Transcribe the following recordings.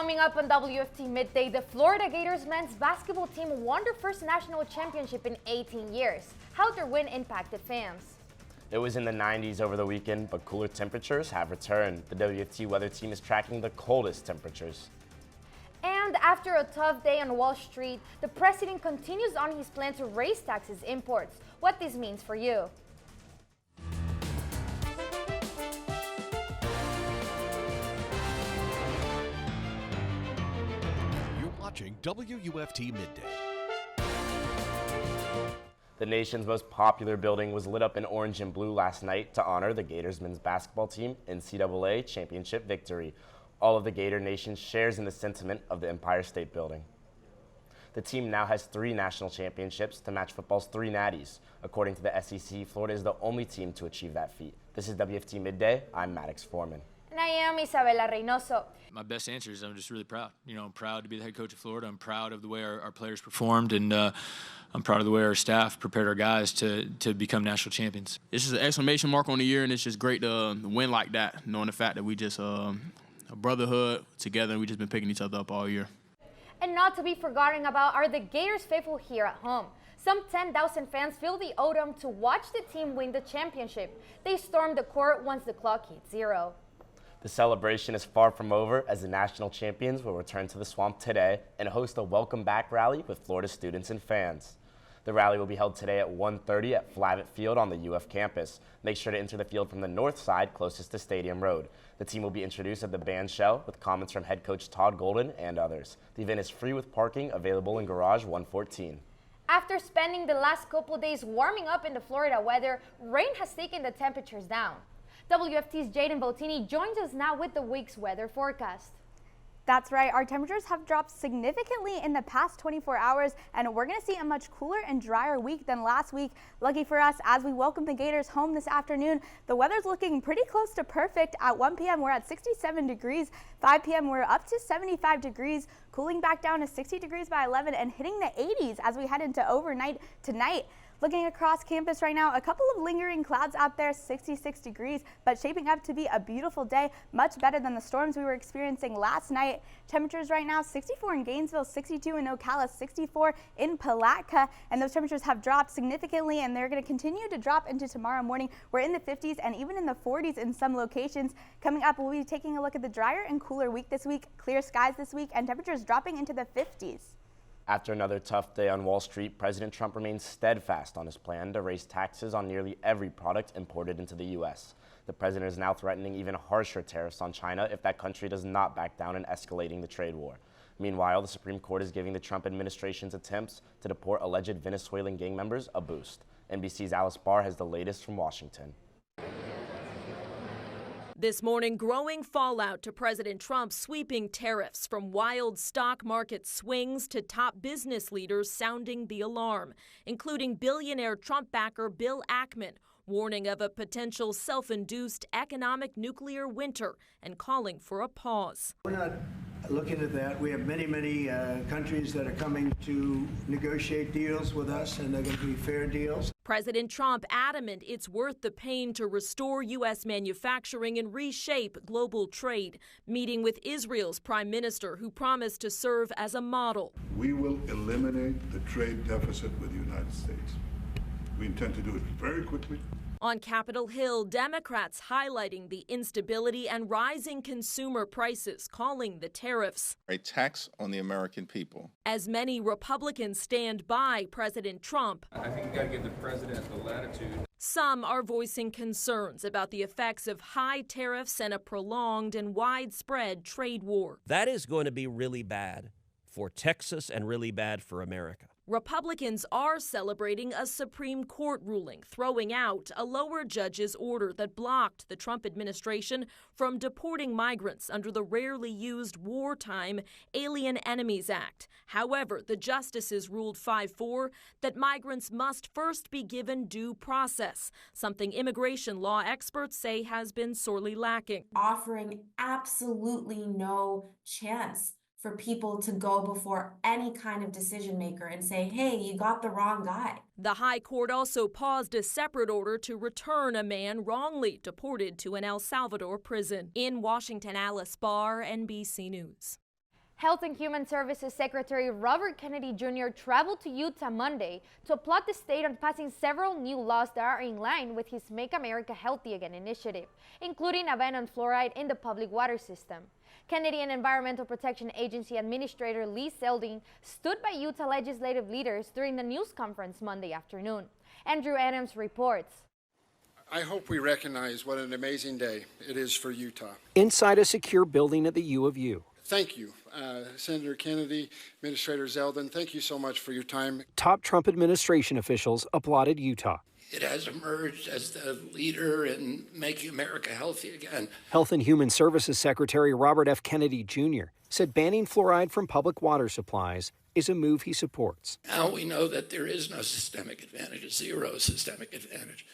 Coming up on WFT Midday, the Florida Gators men's basketball team won their first national championship in 18 years. How their win impacted fans. It was in the 90s over the weekend, but cooler temperatures have returned. The WFT weather team is tracking the coldest temperatures. And after a tough day on Wall Street, the president continues on his plan to raise taxes imports. What this means for you. Watching WUFT Midday. The nation's most popular building was lit up in orange and blue last night to honor the Gators men's basketball team NCAA championship victory. All of the Gator Nation shares in the sentiment of the Empire State Building. The team now has 3 national championships to match football's 3 natties. According to the SEC, Florida is the only team to achieve that feat. This is WFT Midday. I'm Maddox Forman. And I am Isabela Reinoso. My best answer is I'm just really proud. I'm proud to be the head coach of Florida. I'm proud of the way our players performed, and I'm proud of the way our staff prepared our guys to become national champions. This is an exclamation mark on the year, and it's just great to win like that, knowing the fact that we just a brotherhood together, and we just been picking each other up all year. And not to be forgotten about are the Gators faithful here at home. Some 10,000 fans feel the owed to watch the team win the championship. They stormed the court once the clock hit 0. The celebration is far from over as the national champions will return to the Swamp today and host a welcome back rally with Florida students and fans. The rally will be held today at 1:30 at Flavitt Field on the UF campus. Make sure to enter the field from the north side closest to Stadium Road. The team will be introduced at the band shell with comments from head coach Todd Golden and others. The event is free with parking available in Garage 114. After spending the last couple days warming up in the Florida weather, rain has taken the temperatures down. WFT's Jadyn Bottini joins us now with the week's weather forecast. That's right. Our temperatures have dropped significantly in the past 24 hours, and we're going to see a much cooler and drier week than last week. Lucky for us, as we welcome the Gators home this afternoon, the weather's looking pretty close to perfect. At 1 p.m., we're at 67 degrees. 5 p.m., we're up to 75 degrees, cooling back down to 60 degrees by 11 and hitting the 80s as we head into overnight tonight. Looking across campus right now, a couple of lingering clouds out there, 66 degrees, but shaping up to be a beautiful day, much better than the storms we were experiencing last night. Temperatures right now, 64 in Gainesville, 62 in Ocala, 64 in Palatka, and those temperatures have dropped significantly, and they're going to continue to drop into tomorrow morning. We're in the 50s and even in the 40s in some locations. Coming up, we'll be taking a look at the drier and cooler week this week, clear skies this week, and temperatures dropping into the 50s. After another tough day on Wall Street, President Trump remains steadfast on his plan to raise taxes on nearly every product imported into the U.S. The president is now threatening even harsher tariffs on China if that country does not back down in escalating the trade war. Meanwhile, the Supreme Court is giving the Trump administration's attempts to deport alleged Venezuelan gang members a boost. NBC's Alice Barr has the latest from Washington. This morning, growing fallout to President Trump's sweeping tariffs, from wild stock market swings to top business leaders sounding the alarm, including billionaire Trump backer Bill Ackman, warning of a potential self-induced economic nuclear winter and calling for a pause. We're not looking at that. We have many countries that are coming to negotiate deals with us, and they're going to be fair deals. President Trump adamant it's worth the pain to restore U.S. manufacturing and reshape global trade, meeting with Israel's prime minister, who promised to serve as a model. We will eliminate the trade deficit with the United States. We intend to do it very quickly. On Capitol Hill, Democrats highlighting the instability and rising consumer prices, calling the tariffs a tax on the American people. As many Republicans stand by President Trump, I think you got to give the president the latitude. Some are voicing concerns about the effects of high tariffs and a prolonged and widespread trade war. That is going to be really bad for Texas and really bad for America. Republicans are celebrating a Supreme Court ruling, throwing out a lower judge's order that blocked the Trump administration from deporting migrants under the rarely used wartime Alien Enemies Act. However, the justices ruled 5-4 that migrants must first be given due process, something immigration law experts say has been sorely lacking. Offering absolutely no chance for people to go before any kind of decision maker and say, hey, you got the wrong guy. The High Court also paused a separate order to return a man wrongly deported to an El Salvador prison. In Washington, Alice Barr, NBC News. Health and Human Services Secretary Robert Kennedy Jr. traveled to Utah Monday to applaud the state on passing several new laws that are in line with his Make America Healthy Again initiative, including a ban on fluoride in the public water system. Kennedy and Environmental Protection Agency Administrator Lee Zeldin stood by Utah legislative leaders during the news conference Monday afternoon. Andrew Adams reports. I hope we recognize what an amazing day it is for Utah. Inside a secure building at the U of U. Thank you, Senator Kennedy, Administrator Zeldin. Thank you so much for your time. Top Trump administration officials applauded Utah. It has emerged as the leader in making America healthy again. Health and Human Services Secretary Robert F. Kennedy Jr. said banning fluoride from public water supplies is a move he supports. Now we know that there is no systemic advantage, zero systemic advantage,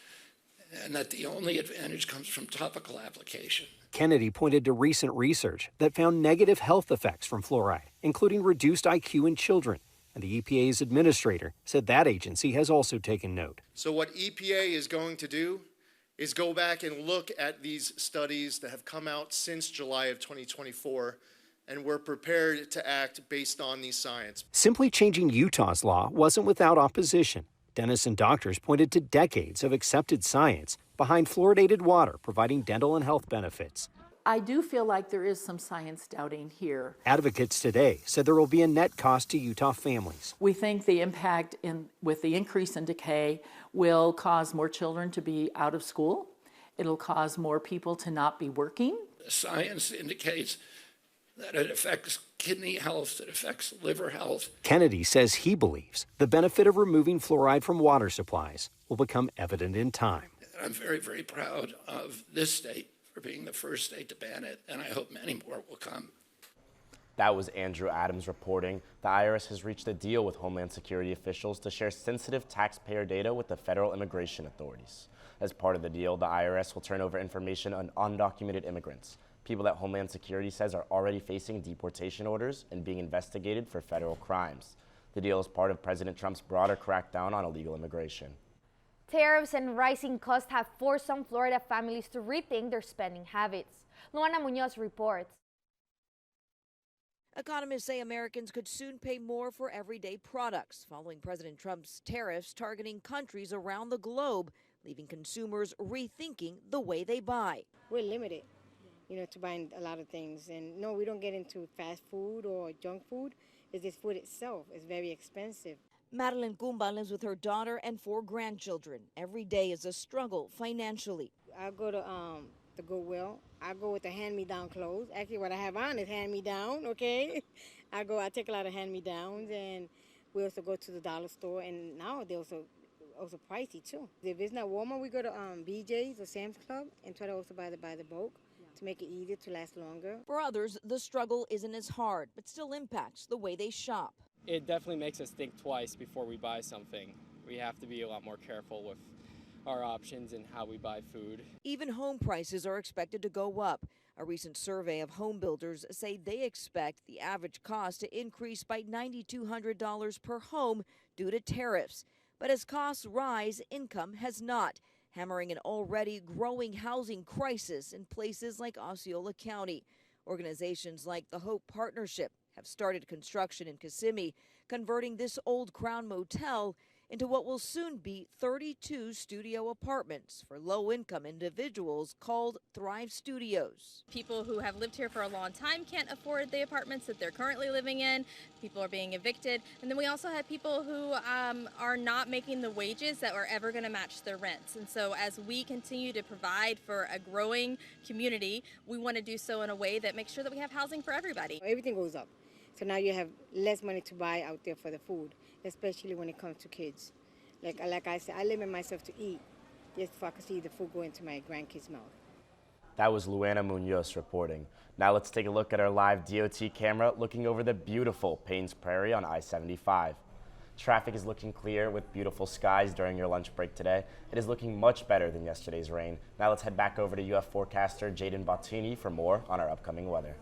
and that the only advantage comes from topical application. Kennedy pointed to recent research that found negative health effects from fluoride, including reduced IQ in children. And the EPA's administrator said that agency has also taken note. So what EPA is going to do is go back and look at these studies that have come out since July of 2024, and we're prepared to act based on these science. Simply changing Utah's law wasn't without opposition. Dentists and doctors pointed to decades of accepted science behind fluoridated water providing dental and health benefits. I do feel like there is some science doubting here. Advocates today said there will be a net cost to Utah families. We think the impact with the increase in decay will cause more children to be out of school. It'll cause more people to not be working. The science indicates that it affects kidney health, it affects liver health. Kennedy says he believes the benefit of removing fluoride from water supplies will become evident in time. I'm very, very proud of this state for being the first state to ban it, and I hope many more will come. That was Andrew Adams reporting. The IRS has reached a deal with Homeland Security officials to share sensitive taxpayer data with the federal immigration authorities. As part of the deal, the IRS will turn over information on undocumented immigrants, people that Homeland Security says are already facing deportation orders and being investigated for federal crimes. The deal is part of President Trump's broader crackdown on illegal immigration. Tariffs and rising costs have forced some Florida families to rethink their spending habits. Luana Munoz reports. Economists say Americans could soon pay more for everyday products following President Trump's tariffs targeting countries around the globe, leaving consumers rethinking the way they buy. We're limited, to buying a lot of things. And no, we don't get into fast food or junk food. It's this food itself. It's very expensive. Madeline Cumba lives with her daughter and 4 grandchildren. Every day is a struggle financially. I go to the Goodwill. I go with the hand-me-down clothes. Actually, what I have on is hand-me-down, okay? I take a lot of hand-me-downs, and we also go to the dollar store, and now they're also pricey, too. If it's not Walmart, we go to BJ's or Sam's Club and try to also buy the bulk to make it easier to last longer. For others, the struggle isn't as hard, but still impacts the way they shop. It definitely makes us think twice before we buy something. We have to be a lot more careful with our options and how we buy food. Even home prices are expected to go up. A recent survey of home builders say they expect the average cost to increase by $9,200 per home due to tariffs. But as costs rise, income has not, hammering an already growing housing crisis in places like Osceola County. Organizations like the Hope Partnership have started construction in Kissimmee, converting this old Crown Motel into what will soon be 32 studio apartments for low-income individuals called Thrive Studios. People who have lived here for a long time can't afford the apartments that they're currently living in. People are being evicted. And then we also have people who are not making the wages that are ever going to match their rents. And so as we continue to provide for a growing community, we want to do so in a way that makes sure that we have housing for everybody. Everything goes up. So now you have less money to buy out there for the food, especially when it comes to kids. Like I said, I limit myself to eat just so I can see the food go into my grandkids' mouth. That was Luana Munoz reporting. Now let's take a look at our live DOT camera looking over the beautiful Paynes Prairie on I-75. Traffic is looking clear with beautiful skies during your lunch break today. It is looking much better than yesterday's rain. Now let's head back over to UF forecaster Jadyn Bottini for more on our upcoming weather.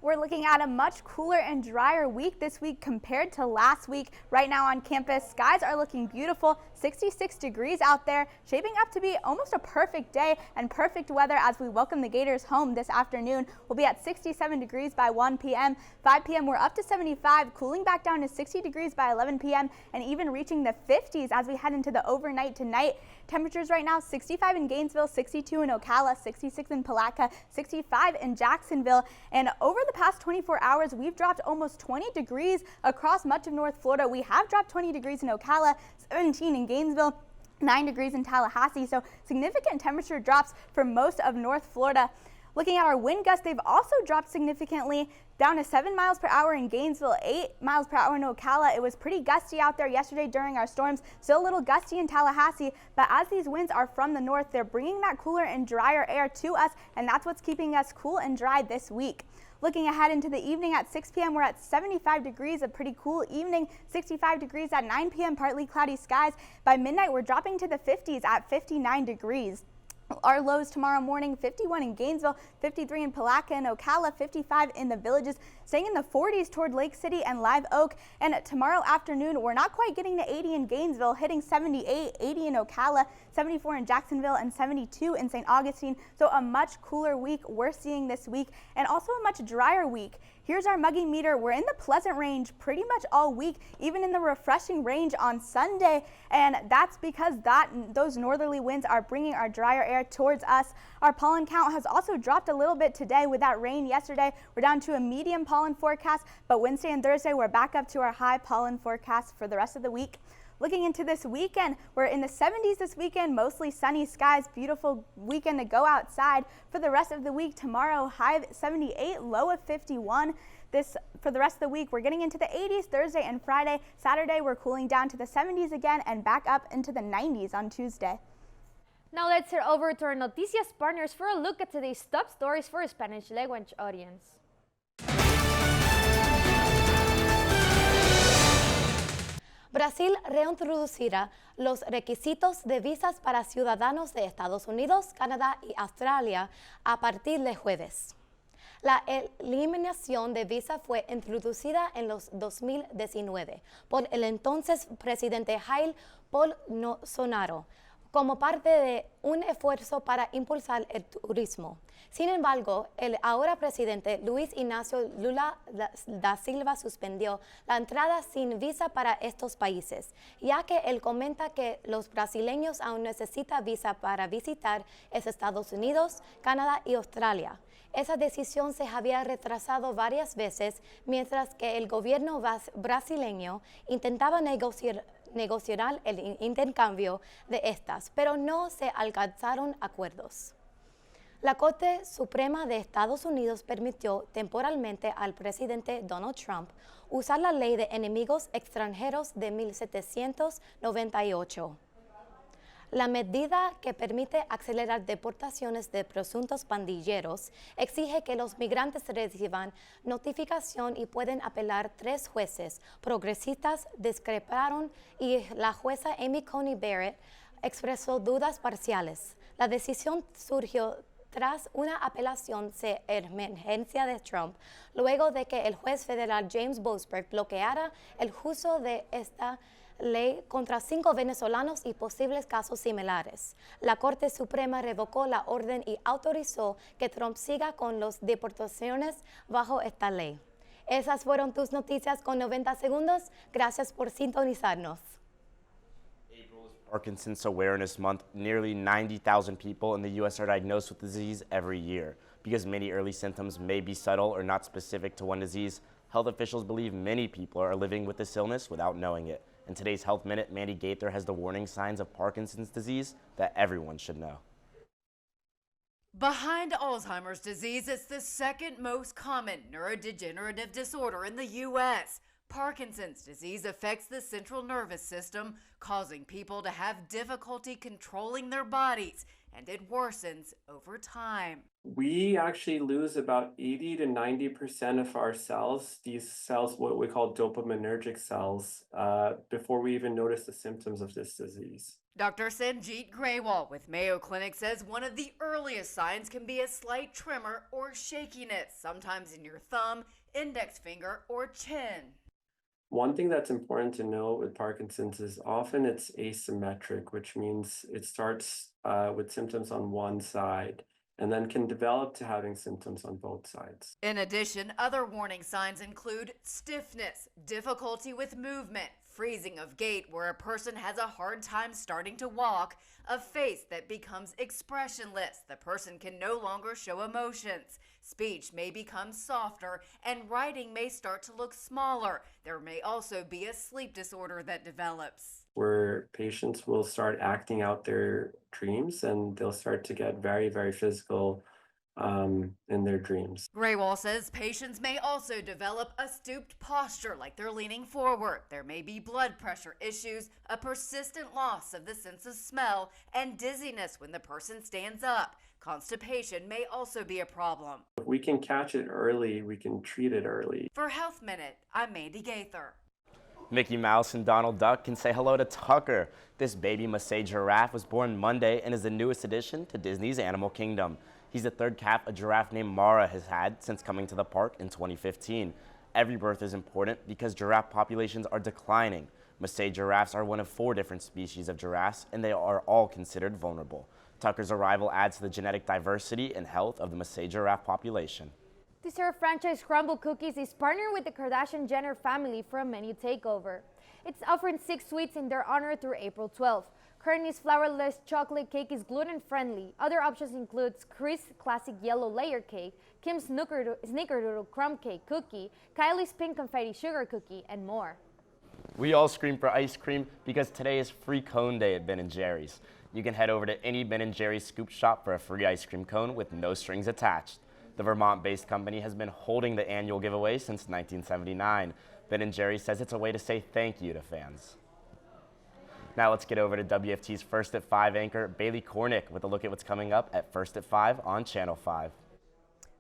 We're looking at a much cooler and drier week this week compared to last week. Right now on campus, skies are looking beautiful, 66 degrees out there, shaping up to be almost a perfect day and perfect weather as we welcome the Gators home this afternoon. We'll be at 67 degrees by 1 p.m. 5 p.m. we're up to 75, cooling back down to 60 degrees by 11 p.m. and even reaching the 50s as we head into the overnight tonight. Temperatures right now, 65 in Gainesville, 62 in Ocala, 66 in Palatka, 65 in Jacksonville. And over the past 24 hours, we've dropped almost 20 degrees across much of North Florida. We have dropped 20 degrees in Ocala, 17 in Gainesville, 9 degrees in Tallahassee. So significant temperature drops for most of North Florida. Looking at our wind gusts, they've also dropped significantly, down to 7 miles per hour in Gainesville, 8 miles per hour in Ocala. It was pretty gusty out there yesterday during our storms, still a little gusty in Tallahassee, but as these winds are from the north, they're bringing that cooler and drier air to us, and that's what's keeping us cool and dry this week. Looking ahead into the evening at 6 p.m., we're at 75 degrees, a pretty cool evening, 65 degrees at 9 p.m., partly cloudy skies. By midnight, we're dropping to the 50s at 59 degrees. Our lows tomorrow morning, 51 in Gainesville, 53 in Palatka and Ocala, 55 in the Villages, staying in the 40s toward Lake City and Live Oak. And tomorrow afternoon, we're not quite getting to 80 in Gainesville, hitting 78, 80 in Ocala, 74 in Jacksonville, and 72 in St. Augustine. So a much cooler week we're seeing this week, and also a much drier week. Here's our muggy meter. We're in the pleasant range pretty much all week, even in the refreshing range on Sunday, and that's because those northerly winds are bringing our drier air towards us. Our pollen count has also dropped a little bit today with that rain yesterday. We're down to a medium pollen forecast, but Wednesday and Thursday we're back up to our high pollen forecast for the rest of the week. Looking into this weekend, we're in the 70s this weekend, mostly sunny skies, beautiful weekend to go outside. For the rest of the week, tomorrow, high of 78, low of 51. For the rest of the week, we're getting into the 80s Thursday and Friday. Saturday, we're cooling down to the 70s again and back up into the 90s on Tuesday. Now let's head over to our Noticias partners for a look at today's top stories for a Spanish language audience. Brasil reintroducirá los requisitos de visas para ciudadanos de Estados Unidos, Canadá y Australia a partir de jueves. La eliminación de visa fue introducida en los 2019 por el entonces presidente Jair Bolsonaro como parte de un esfuerzo para impulsar el turismo. Sin embargo, el ahora presidente Luis Ignacio Lula da Silva suspendió la entrada sin visa para estos países, ya que él comenta que los brasileños aún necesitan visa para visitar Estados Unidos, Canadá y Australia. Esa decisión se había retrasado varias veces mientras que el gobierno brasileño intentaba negociar el intercambio de estas, pero no se alcanzaron acuerdos. La Corte Suprema de Estados Unidos permitió temporalmente al presidente Donald Trump usar la Ley de Enemigos Extranjeros de 1798. La medida que permite acelerar deportaciones de presuntos pandilleros exige que los migrantes reciban notificación y pueden apelar. 3 jueces progresistas discreparon y la jueza Amy Coney Barrett expresó dudas parciales. La decisión surgió tras una apelación de emergencia de Trump, luego de que el juez federal James Boasberg bloqueara el uso de esta ley contra 5 venezolanos y posibles casos similares. La Corte Suprema revocó la orden y autorizó que Trump siga con las deportaciones bajo esta ley. Esas fueron tus noticias con 90 segundos. Gracias por sintonizarnos. April is Parkinson's Awareness Month. Nearly 90,000 people in the U.S. are diagnosed with the disease every year. Because many early symptoms may be subtle or not specific to one disease, health officials believe many people are living with this illness without knowing it. In today's Health Minute, Mandy Gaither has the warning signs of Parkinson's disease that everyone should know. Behind Alzheimer's disease, it's the second most common neurodegenerative disorder in the U.S. Parkinson's disease affects the central nervous system, causing people to have difficulty controlling their bodies, and it worsens over time. We actually lose about 80 to 90% of our cells, these cells, what we call dopaminergic cells, before we even notice the symptoms of this disease. Dr. Sanjeet Grewal with Mayo Clinic says one of the earliest signs can be a slight tremor or shakiness, sometimes in your thumb, index finger, or chin. One thing that's important to note with Parkinson's is often it's asymmetric, which means it starts with symptoms on one side and then can develop to having symptoms on both sides. In addition, other warning signs include stiffness, difficulty with movement, freezing of gait where a person has a hard time starting to walk, a face that becomes expressionless, the person can no longer show emotions, speech may become softer, and writing may start to look smaller. There may also be a sleep disorder that develops, where patients will start acting out their dreams and they'll start to get very, very physical in their dreams. Grewal says patients may also develop a stooped posture, like they're leaning forward. There may be blood pressure issues, a persistent loss of the sense of smell, and dizziness when the person stands up. Constipation may also be a problem. If we can catch it early, we can treat it early. For Health Minute, I'm Mandy Gaither. Mickey Mouse and Donald Duck can say hello to Tucker. This baby Maasai giraffe was born Monday and is the newest addition to Disney's Animal Kingdom. He's the third calf a giraffe named Mara has had since coming to the park in 2015. Every birth is important because giraffe populations are declining. Maasai giraffes are one of 4 different species of giraffes, and they are all considered vulnerable. Tucker's arrival adds to the genetic diversity and health of the Maasai giraffe population. Dessert franchise Crumble Cookies is partnering with the Kardashian-Jenner family for a menu takeover. It's offering 6 sweets in their honor through April 12th. Kourtney's flourless chocolate cake is gluten-friendly. Other options include Chris' classic yellow layer cake, Kim's snickerdoodle crumb cake cookie, Kylie's pink confetti sugar cookie, and more. We all scream for ice cream because today is free cone day at Ben & Jerry's. You can head over to any Ben & Jerry's scoop shop for a free ice cream cone with no strings attached. The Vermont-based company has been holding the annual giveaway since 1979. Ben & Jerry's says it's a way to say thank you to fans. Now let's get over to WFT's First at 5 anchor, Bailey Cornick, with a look at what's coming up at First at 5 on Channel 5.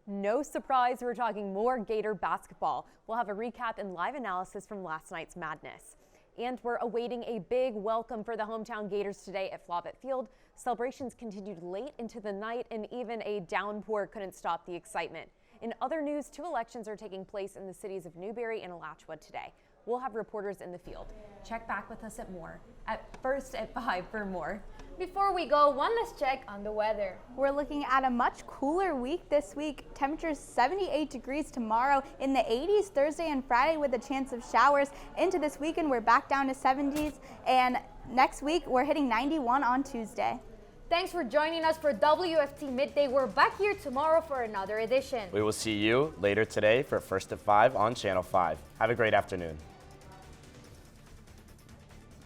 No surprise, we're talking more Gator basketball. We'll have a recap and live analysis from last night's madness. And we're awaiting a big welcome for the hometown Gators today at Flavitt Field. Celebrations continued late into the night, and even a downpour couldn't stop the excitement. In other news, 2 elections are taking place in the cities of Newberry and Alachua today. We'll have reporters in the field. Check back with us at First at 5 for more. Before we go, one last check on the weather. We're looking at a much cooler week this week. Temperatures 78 degrees tomorrow, in the 80s Thursday and Friday with a chance of showers. Into this weekend, we're back down to 70s, and next week, we're hitting 91 on Tuesday. Thanks for joining us for WFT Midday. We're back here tomorrow for another edition. We will see you later today for First at 5 on Channel 5. Have a great afternoon.